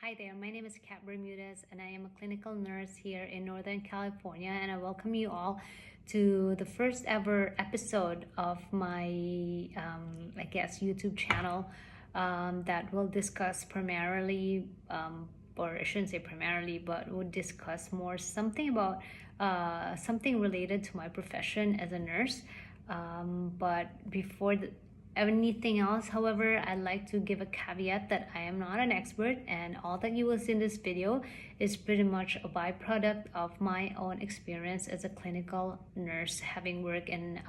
Hi there, my name is Kat Bermudez and I am a clinical nurse here in Northern California, and I welcome you all to the first ever episode of my, YouTube channel that will discuss primarily, or I shouldn't say primarily, but will discuss more something about something related to my profession as a nurse. But before anything else, however, I'd like to give a caveat that I am not an expert, and all that you will see in this video is pretty much a byproduct of my own experience as a clinical nurse, having worked in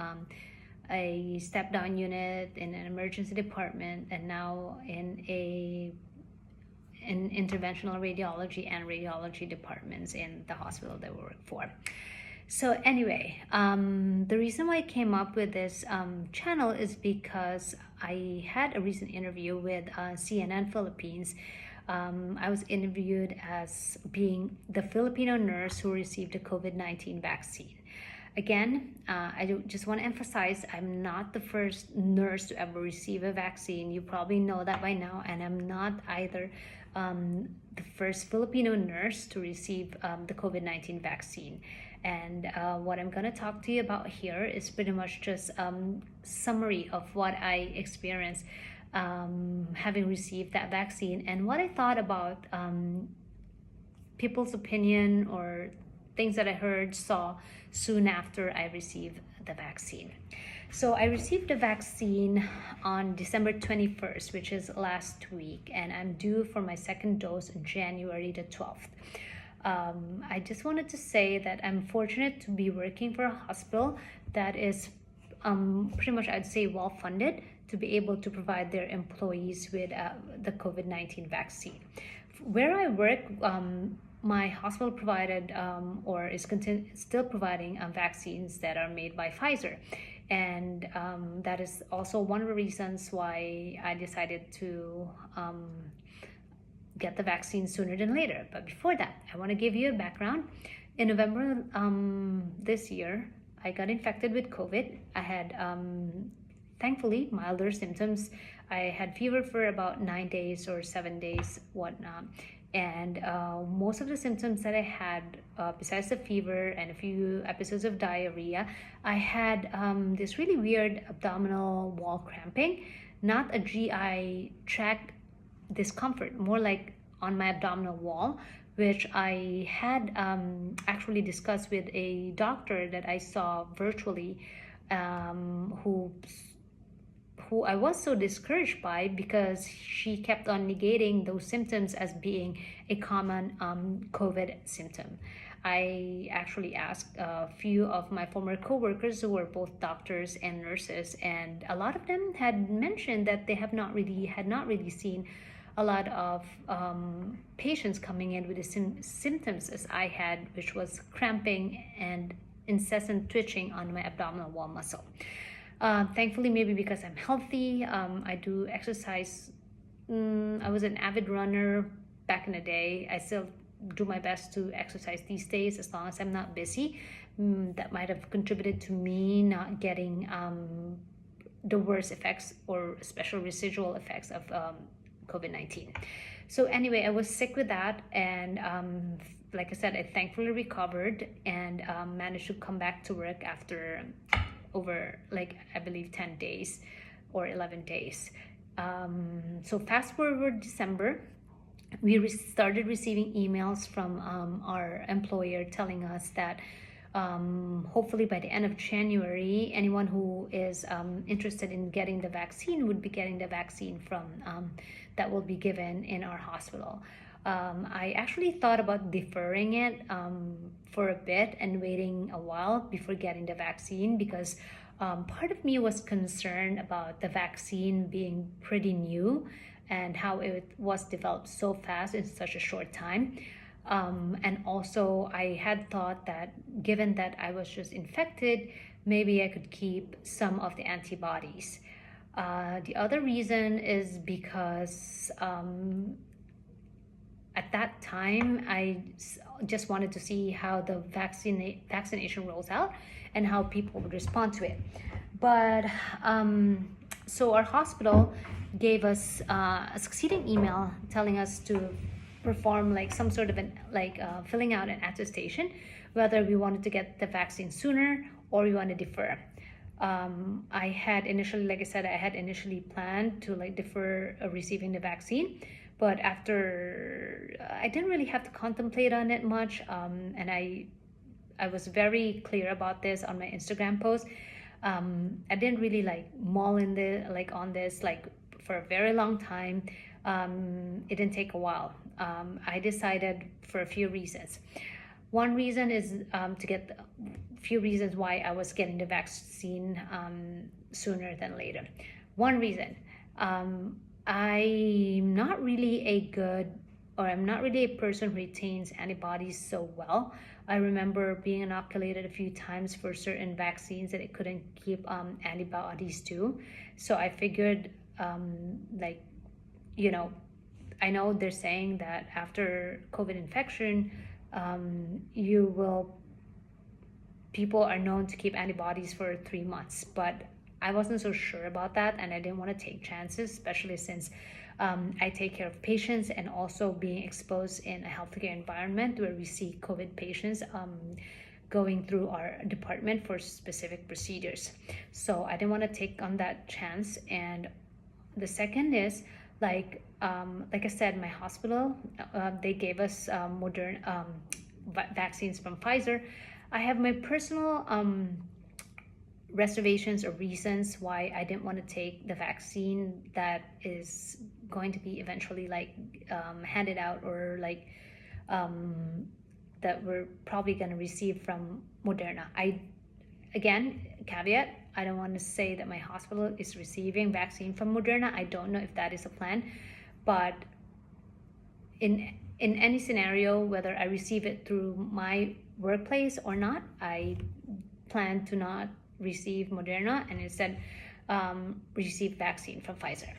a step-down unit, in an emergency department, and now in interventional radiology and radiology departments in the hospital that we work for. So anyway, the reason why I came up with this channel is because I had a recent interview with CNN Philippines. I was interviewed as being the Filipino nurse who received the COVID-19 vaccine. Again, I just want to emphasize I'm not the first nurse to ever receive a vaccine. You probably know that by now, and I'm not either the first Filipino nurse to receive the COVID-19 vaccine. And what I'm going to talk to you about here is pretty much just summary of what I experienced having received that vaccine, and what I thought about people's opinion or things that I heard, saw soon after I received the vaccine. So I received the vaccine on December 21st, which is last week, and I'm due for my second dose on January the 12th. I just wanted to say that I'm fortunate to be working for a hospital that is pretty much, I'd say, well-funded to be able to provide their employees with the COVID-19 vaccine. Where I work, my hospital provided or is still providing vaccines that are made by Pfizer. And that is also one of the reasons why I decided to get the vaccine sooner than later. But before that, I want to give you a background. In November this year, I got infected with COVID. I had thankfully milder symptoms. I had fever for about 9 days or 7 days, whatnot. And most of the symptoms that I had, besides the fever and a few episodes of diarrhea, I had this really weird abdominal wall cramping, not a GI tract discomfort, more like on my abdominal wall, which I had actually discussed with a doctor that I saw virtually, who I was so discouraged by, because she kept on negating those symptoms as being a common COVID symptom. I actually asked a few of my former coworkers who were both doctors and nurses, and a lot of them had mentioned that they had not really seen a lot of patients coming in with the symptoms as I had, which was cramping and incessant twitching on my abdominal wall muscle. Thankfully, maybe because I'm healthy, I do exercise. I was an avid runner back in the day. I still do my best to exercise these days as long as I'm not busy. That might have contributed to me not getting the worst effects or special residual effects of COVID-19. So anyway, I was sick with that, and like I said, I thankfully recovered and managed to come back to work after over, like, I believe 10 days or 11 days. So fast forward December, we started receiving emails from our employer telling us that hopefully by the end of January, anyone who is interested in getting the vaccine would be getting the vaccine from that will be given in our hospital. I actually thought about deferring it for a bit and waiting a while before getting the vaccine, because part of me was concerned about the vaccine being pretty new and how it was developed so fast in such a short time. And also I had thought that given that I was just infected, maybe I could keep some of the antibodies. The other reason is because at that time, I just wanted to see how the vaccination rolls out and how people would respond to it. But so our hospital gave us a succeeding email telling us to perform like some sort of filling out an attestation, whether we wanted to get the vaccine sooner or we want to defer. I had initially, like I said, I had initially planned to like defer receiving the vaccine, but after I didn't really have to contemplate on it much, and I was very clear about this on my Instagram post. I didn't really like mull in the on this for a very long time. It didn't take a while. I decided for a few reasons. One reason is to get few reasons why I was getting the vaccine sooner than later. One reason, I'm not really a person who retains antibodies so well. I remember being inoculated a few times for certain vaccines that it couldn't keep antibodies to. So I figured, I know they're saying that after COVID infection, people are known to keep antibodies for 3 months, but I wasn't so sure about that, and I didn't want to take chances, especially since I take care of patients and also being exposed in a healthcare environment where we see COVID patients going through our department for specific procedures. So I didn't want to take on that chance. And the second is like I said, my hospital, they gave us Moderna vaccines from Pfizer. I have my personal reservations or reasons why I didn't want to take the vaccine that is going to be eventually handed out, or that we're probably going to receive from Moderna. Again, caveat, I don't want to say that my hospital is receiving vaccine from Moderna. I don't know if that is a plan, but in any scenario, whether I receive it through my workplace or not, I plan to not receive Moderna and instead receive vaccine from Pfizer.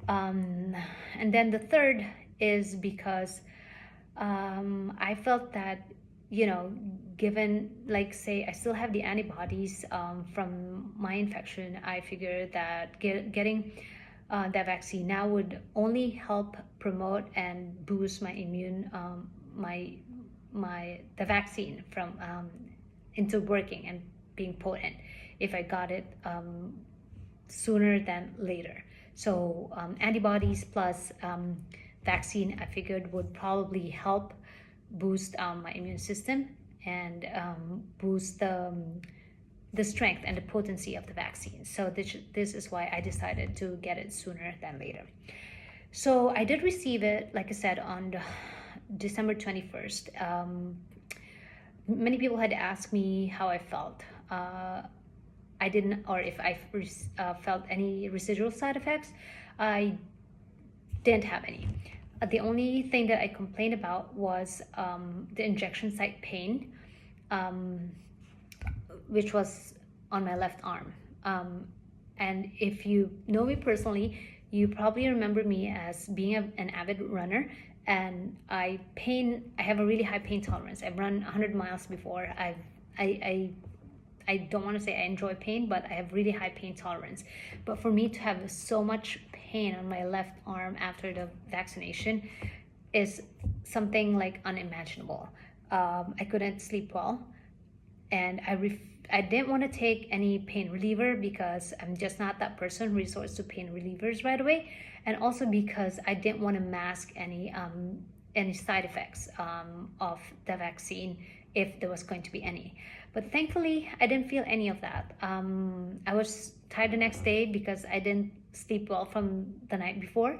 And then the third is because I felt that, given say I still have the antibodies from my infection, I figured that getting that vaccine now would only help promote and boost my immune, the vaccine from into working and being potent if I got it sooner than later. So antibodies plus vaccine, I figured, would probably help boost my immune system and boost the strength and the potency of the vaccine. So this is why I decided to get it sooner than later. So I did receive it, like I said, on December 21st. Many people had asked me how I felt. I didn't, or if I felt any residual side effects. I didn't have any. The only thing that I complained about was the injection site pain, which was on my left arm. And if you know me personally, you probably remember me as being an avid runner, and I have a really high pain tolerance. I've run 100 miles before. I don't want to say I enjoy pain, but I have really high pain tolerance. But for me to have so much pain on my left arm after the vaccination is something unimaginable. I couldn't sleep well, and I didn't want to take any pain reliever because I'm just not that person who resorts to pain relievers right away, and also because I didn't want to mask any side effects of the vaccine if there was going to be any. But thankfully, I didn't feel any of that. I was tired the next day because I didn't sleep well from the night before,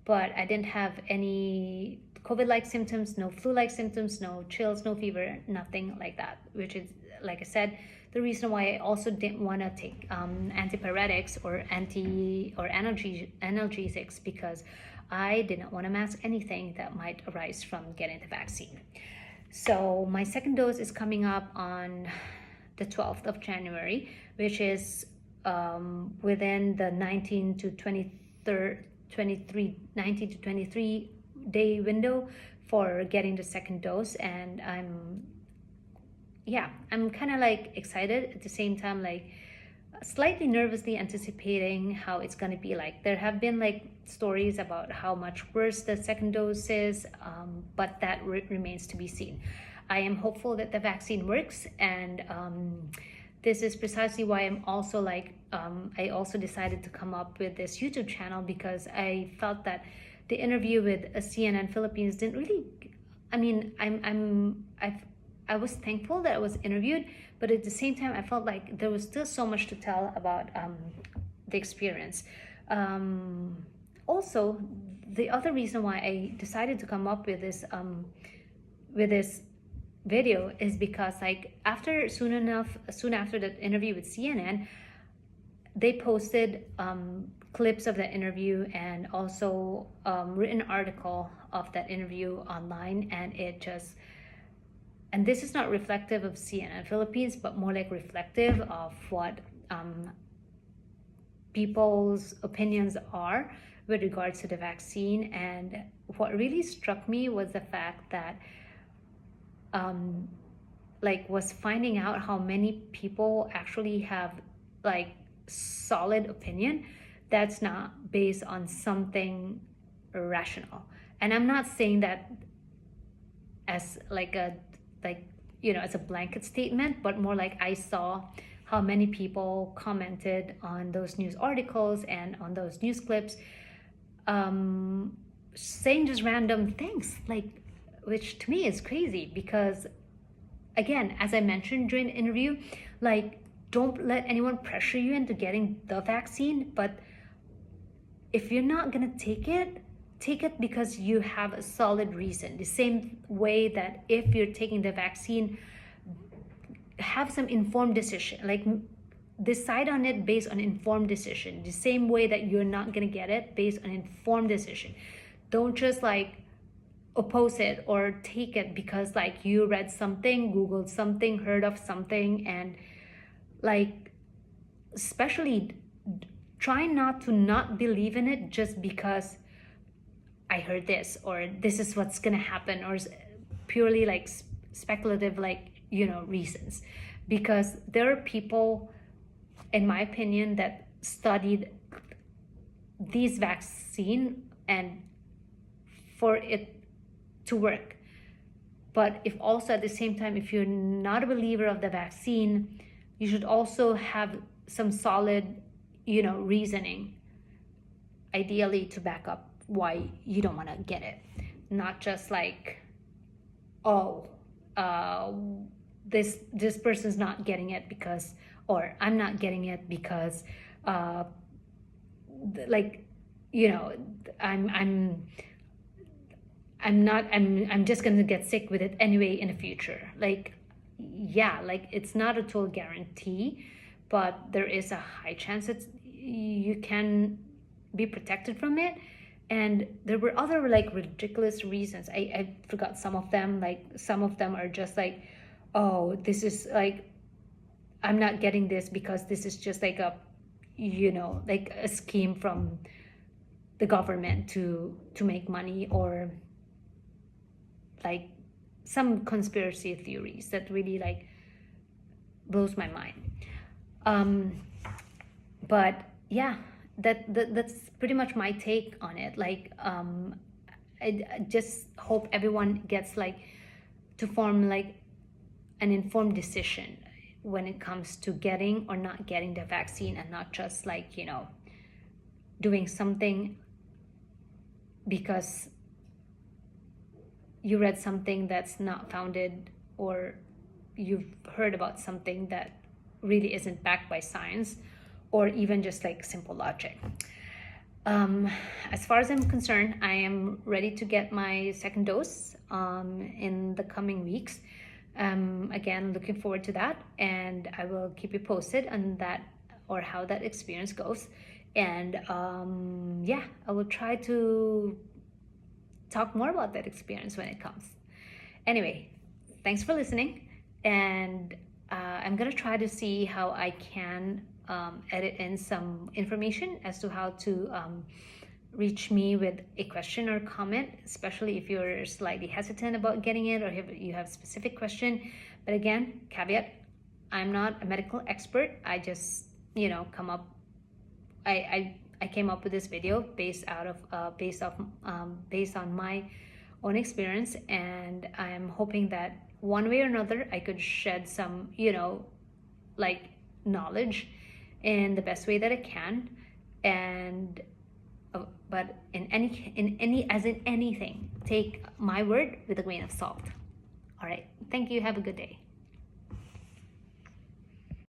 but I didn't have any COVID-like symptoms, no flu-like symptoms, no chills, no fever, nothing like that, which is, like I said, the reason why I also didn't want to take antipyretics or analgesics, because I didn't want to mask anything that might arise from getting the vaccine. So my second dose is coming up on the 12th of January, which is within the 19 to 23 day window for getting the second dose. And I'm kind of excited at the same time, slightly nervously anticipating how it's going to be like. There have been like stories about how much worse the second dose is, but that remains to be seen. I am hopeful that the vaccine works, and this is precisely why I'm also like, I also decided to come up with this YouTube channel, because I felt that the interview with CNN Philippines didn't really, I mean, I was thankful that I was interviewed, but at the same time, I felt like there was still so much to tell about the experience. Also, the other reason why I decided to come up with this video is because like soon after that interview with CNN, they posted clips of that interview and also written article of that interview online, and and this is not reflective of CNN Philippines, but more like reflective of what people's opinions are with regards to the vaccine. And what really struck me was the fact that was finding out how many people actually have like solid opinion that's not based on something rational. And I'm not saying that as as a blanket statement, but more like I saw how many people commented on those news articles and on those news clips, saying just random things, like, which to me is crazy, because again, as I mentioned during the interview, like, don't let anyone pressure you into getting the vaccine, but if you're not gonna take it because you have a solid reason. The same way that if you're taking the vaccine, have some informed decision, like decide on it based on informed decision. The same way that you're not gonna get it based on informed decision. Don't just like oppose it or take it because like you read something, Googled something, heard of something, and like, especially try not to not believe in it just because I heard this or this is what's gonna happen, or purely like speculative, like, reasons. Because there are people, in my opinion, that studied these vaccine and for it to work. But if also at the same time, if you're not a believer of the vaccine, you should also have some solid, reasoning, ideally, to back up why you don't want to get it. Not just like, this person's not getting it because, or I'm not getting it because I'm just gonna get sick with it anyway in the future. Like, yeah, like, it's not a total guarantee, but there is a high chance that you can be protected from it. And there were other like ridiculous reasons. I forgot some of them. Like, some of them are just like, this is like, I'm not getting this because this is just like a scheme from the government to make money, or like some conspiracy theories that really like blows my mind. But yeah, that's pretty much my take on it. Like, I just hope everyone gets like to form like an informed decision when it comes to getting or not getting the vaccine, and not just like, doing something because you read something that's not founded, or you've heard about something that really isn't backed by science, or even just like simple logic. As far as I'm concerned, I am ready to get my second dose in the coming weeks. Again, looking forward to that, and I will keep you posted on that, or how that experience goes. And yeah, I will try to talk more about that experience when it comes. Anyway, thanks for listening, and I'm gonna try to see how I can edit in some information as to how to reach me with a question or comment, especially if you're slightly hesitant about getting it, or if you have a specific question. But again, caveat, I'm not a medical expert. I just come up. I came up with this video based on my own experience, and I am hoping that one way or another I could shed some like knowledge in the best way that I can. And but in anything, take my word with a grain of salt. All right, thank you, have a good day.